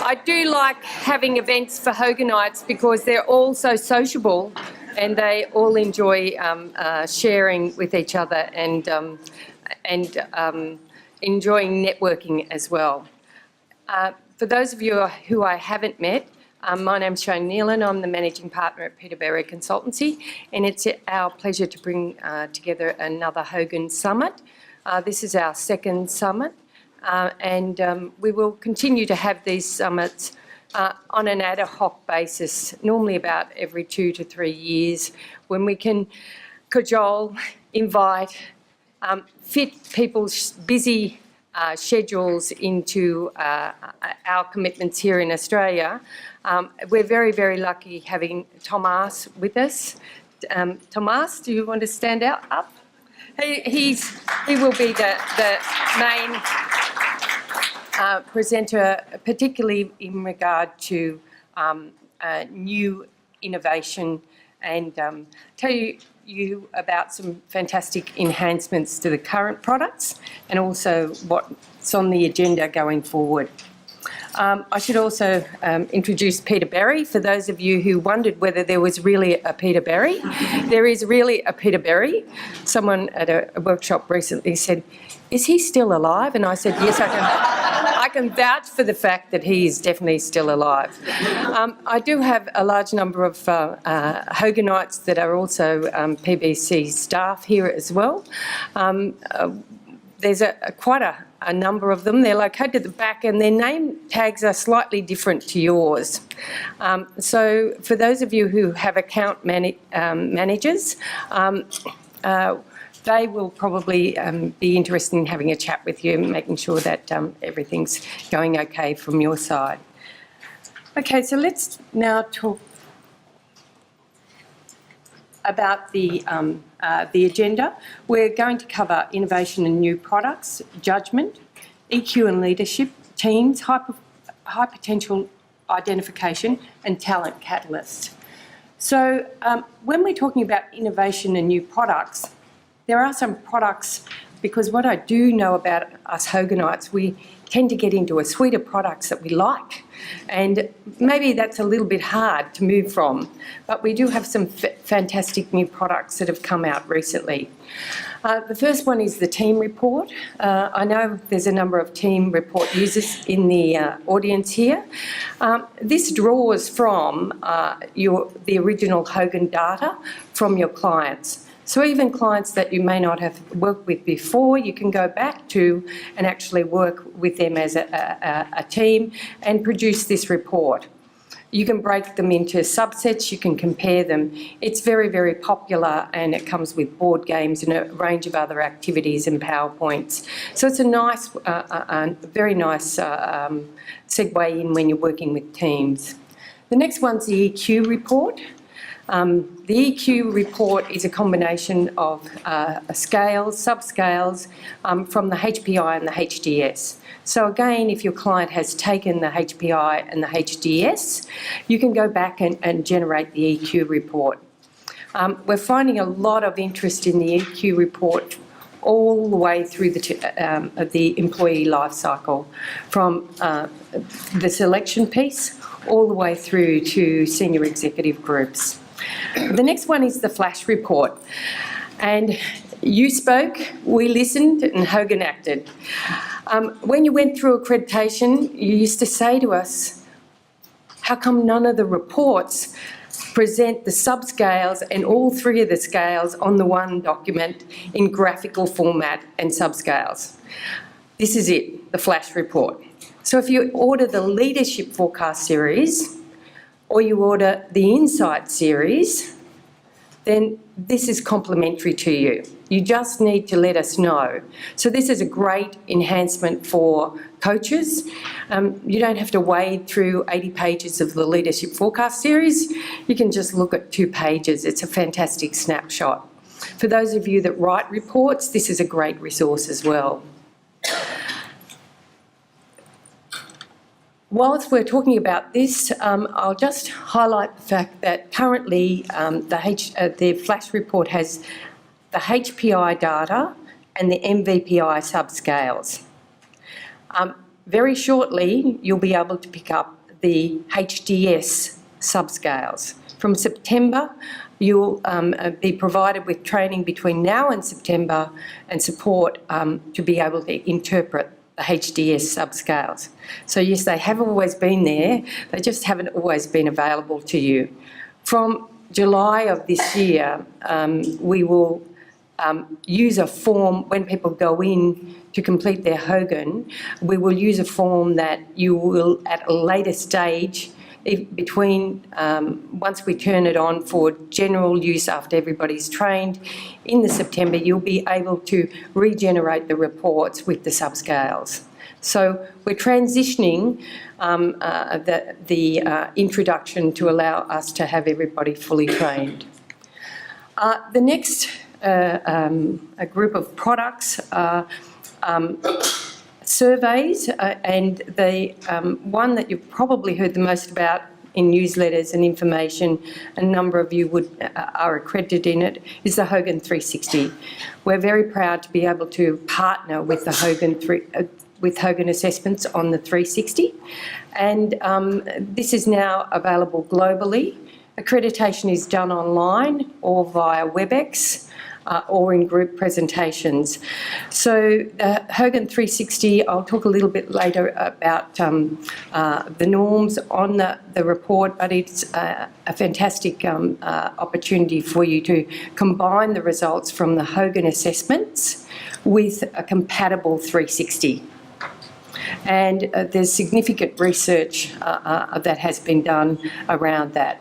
I do like having events for Hoganites because they're all so sociable and they all enjoy sharing with each other and enjoying networking as well. For those of you who I haven't met, my name's Shayne Nealon. I'm the Managing Partner at Peterberry Consultancy, and it's our pleasure to bring together another Hogan Summit. This is our second summit, and we will continue to have these summits on an ad hoc basis, normally about every 2 to 3 years, when we can cajole, invite, fit people's busy schedules into our commitments here in Australia. We're very, very lucky having Thomas with us. Thomas, do you want to stand up? He will be the main presenter, particularly in regard to new innovation, and tell you about some fantastic enhancements to the current products and also what's on the agenda going forward. I should also introduce Peterberry. For those of you who wondered whether there was really a Peterberry, there is really a Peterberry. Someone at a workshop recently said, "Is he still alive?" And I said, "Yes, I can vouch for the fact that he is definitely still alive." I do have a large number of Hoganites that are also PBC staff here as well. There's quite a number of them. They're located at the back and their name tags are slightly different to yours. So for those of you who have account managers, they will probably be interested in having a chat with you and making sure that everything's going okay from your side. Okay, so let's now talk about the agenda. We're going to cover innovation and new products, judgment, EQ and leadership, teams, high potential identification and talent catalyst. So when we're talking about innovation and new products, there are some products, because what I do know about us Hoganites, we tend to get into a suite of products that we like, and maybe that's a little bit hard to move from, but we do have some fantastic new products that have come out recently. The first one is the team report. I know there's a number of team report users in the audience here. This draws from the original Hogan data from your clients. So even clients that you may not have worked with before, you can go back to and actually work with them as a team and produce this report. You can break them into subsets, you can compare them. It's very, very popular, and it comes with board games and a range of other activities and PowerPoints. So it's a nice, very nice segue in when you're working with teams. The next one's the EQ report. The EQ report is a combination of scales, subscales from the HPI and the HDS. So again, if your client has taken the HPI and the HDS, you can go back and generate the EQ report. We're finding a lot of interest in the EQ report all the way through the employee life cycle, from the selection piece all the way through to senior executive groups. The next one is the flash report, and you spoke, we listened, and Hogan acted. When you went through accreditation, you used to say to us, how come none of the reports present the subscales and all three of the scales on the one document in graphical format and subscales? This is it, the flash report. So if you order the leadership forecast series, or you order the Insight series, then this is complimentary to you. You just need to let us know. So this is a great enhancement for coaches. You don't have to wade through 80 pages of the leadership forecast series. You can just look at 2 pages. It's a fantastic snapshot. For those of you that write reports, this is a great resource as well. Whilst we're talking about this, I'll just highlight the fact that currently the flash report has the HPI data and the MVPI subscales. very shortly, you'll be able to pick up the HDS subscales. From September, you'll be provided with training between now and September and support to be able to interpret the HDS subscales. So yes, they have always been there, they just haven't always been available to you. From July of this year, we will use a form when people go in to complete their Hogan. We will use a form that you will, at a later stage, once we turn it on for general use after everybody's trained, in the September, you'll be able to regenerate the reports with the subscales. So we're transitioning the introduction to allow us to have everybody fully trained. The next a group of products are surveys, and the one that you've probably heard the most about in newsletters and information, a number of you are accredited in it, is the Hogan 360. We're very proud to be able to partner with the Hogan assessments on the 360, and this is now available globally. Accreditation is done online or via WebEx or in group presentations. So the Hogan 360, I'll talk a little bit later about the norms on the report, but it's a fantastic opportunity for you to combine the results from the Hogan assessments with a compatible 360. And there's significant research that has been done around that.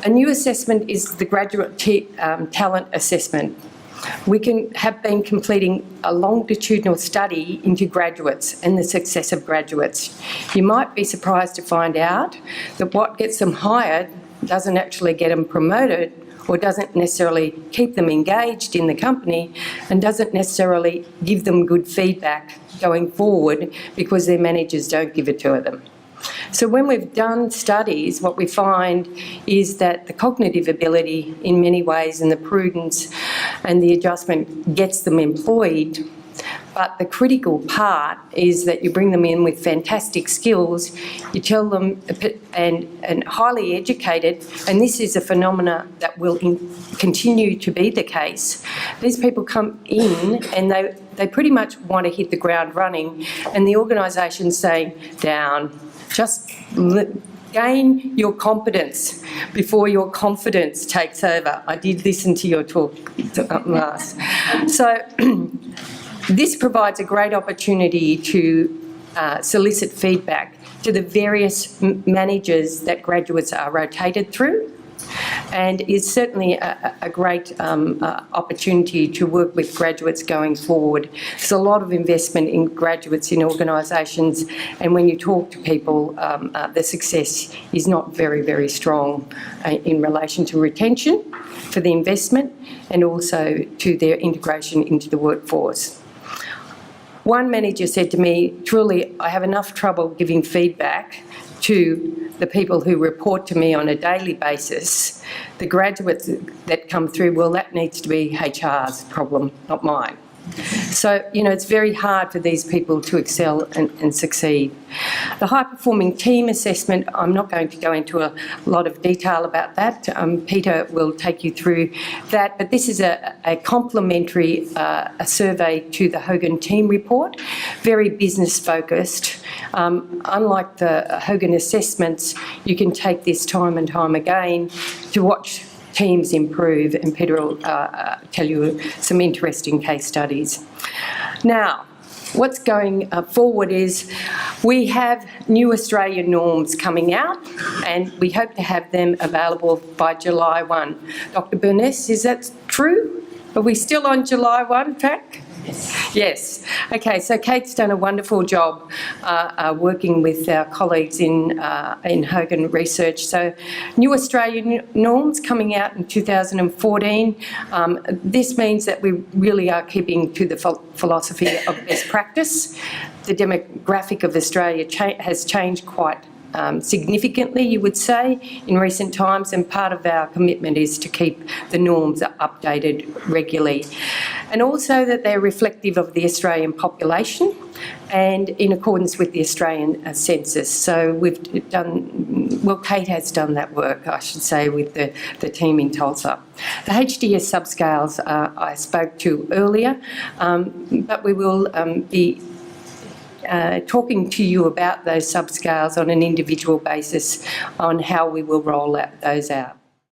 A new assessment is the graduate talent assessment. We have been completing a longitudinal study into graduates and the success of graduates. You might be surprised to find out that what gets them hired doesn't actually get them promoted, or doesn't necessarily keep them engaged in the company, and doesn't necessarily give them good feedback going forward because their managers don't give it to them. So when we've done studies, what we find is that the cognitive ability in many ways and the prudence and the adjustment gets them employed, but the critical part is that you bring them in with fantastic skills, you tell them, and highly educated, and this is a phenomena that will continue to be the case. These people come in and they pretty much want to hit the ground running, and the organisation's saying, down, just gain your competence before your confidence takes over. I did listen to your talk last. So this provides a great opportunity to solicit feedback to the various managers that graduates are rotated through, and is certainly a great opportunity to work with graduates going forward. There's a lot of investment in graduates in organisations, and when you talk to people, the success is not very, very strong in relation to retention for the investment and also to their integration into the workforce. One manager said to me, truly, I have enough trouble giving feedback to the people who report to me on a daily basis. The graduates that come through, well, that needs to be HR's problem, not mine. So, you know, it's very hard for these people to excel and succeed. The high-performing team assessment, I'm not going to go into a lot of detail about that. Peter will take you through that, but this is a complementary survey to the Hogan team report, very business-focused. Unlike the Hogan assessments, you can take this time and time again to watch teams improve, and Peter will tell you some interesting case studies. Now, what's going forward is we have new Australian norms coming out, and we hope to have them available by July 1. Dr. Burness, is that true? Are we still on July 1 track? Yes. Okay, so Kate's done a wonderful job working with our colleagues in Hogan Research. So new Australian norms coming out in 2014. This means that we really are keeping to the philosophy of best practice. The demographic of Australia has changed quite significantly, you would say, in recent times, and part of our commitment is to keep the norms updated regularly. and also that they're reflective of the Australian population and in accordance with the Australian census. So we've done, well, Kate has done that work, I should say, with the team in Tulsa. The HDS subscales I spoke to earlier, but we will be talking to you about those subscales on an individual basis on how we will roll those out.